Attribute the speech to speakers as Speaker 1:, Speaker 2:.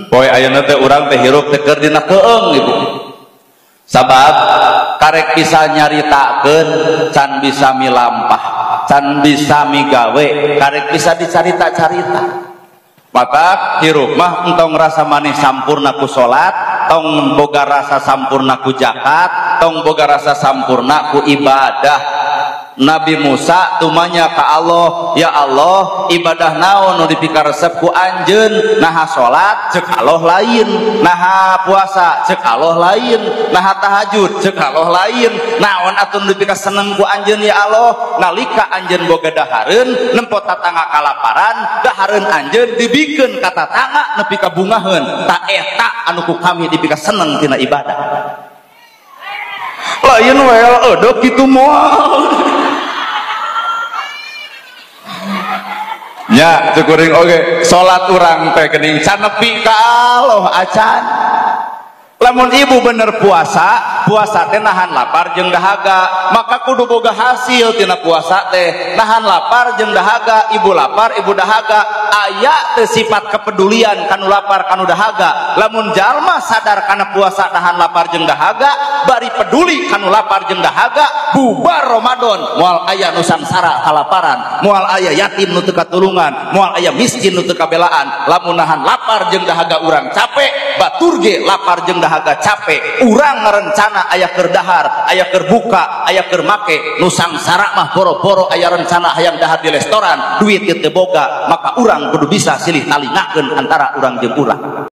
Speaker 1: poe ayeuna teh urang teh hirup teh keur dina keung ibu. Sabab karek bisa nyaritakeun can bisa milampah, can bisa migawe, karek bisa dicarita-carita. Maka hirup mah entong rasa maneh sampurna ku salat, tong boga rasa sampurna ku zakat, tong boga rasa sampurna ku ibadah. Nabi Musa tumanya ka Allah, ya Allah, ibadah naon nu dipikaresep ku anjeun? Naha salat ceuk Allah lain, naha puasa ceuk Allah lain, naha tahajud ceuk Allah lain. Naon atuh nu dipikaseneng ku anjeun ya Allah? Nalika anjeun boga dahareun nempo tatangga kalaparan, dahareun anjeun dibikeun ka tatangga nepi ka bungaheun. Ta eta anu ku kami dipikaseneng tina ibadah. Lain wel eudeuh kitu moal. Ya, cukuring oge, salat urang teh geuning can nepi ka Allah acan. Lamun ibu bener puasa, puasa teh nahan lapar jeung dahaga, maka kudu boga hasil tina puasa teh. Nahan lapar jeung dahaga, ibu lapar, ibu dahaga. Aya teu sifat kepedulian kanu lapar kanu dahaga. Lamun jalma sadar kana puasa nahan lapar jeung dahaga, bari peduli kanu lapar jeung dahaga, bubar Ramadan, moal aya nu sangsara kalaparan, moal aya yatim nu teu katulungan, moal aya miskin nu teu kabelaan. Lamun nahan lapar jeung dahaga urang capek, batur ge lapar jeung dahaga capek, urang ngarencana aya keur dahar, aya keur buka, aya keur make, nu sangsara mah boro-boro aya rencana hayang dahar di restoran, duit teu boga, maka urang kudu bisa silih nalingakeun antara urang jeung urang.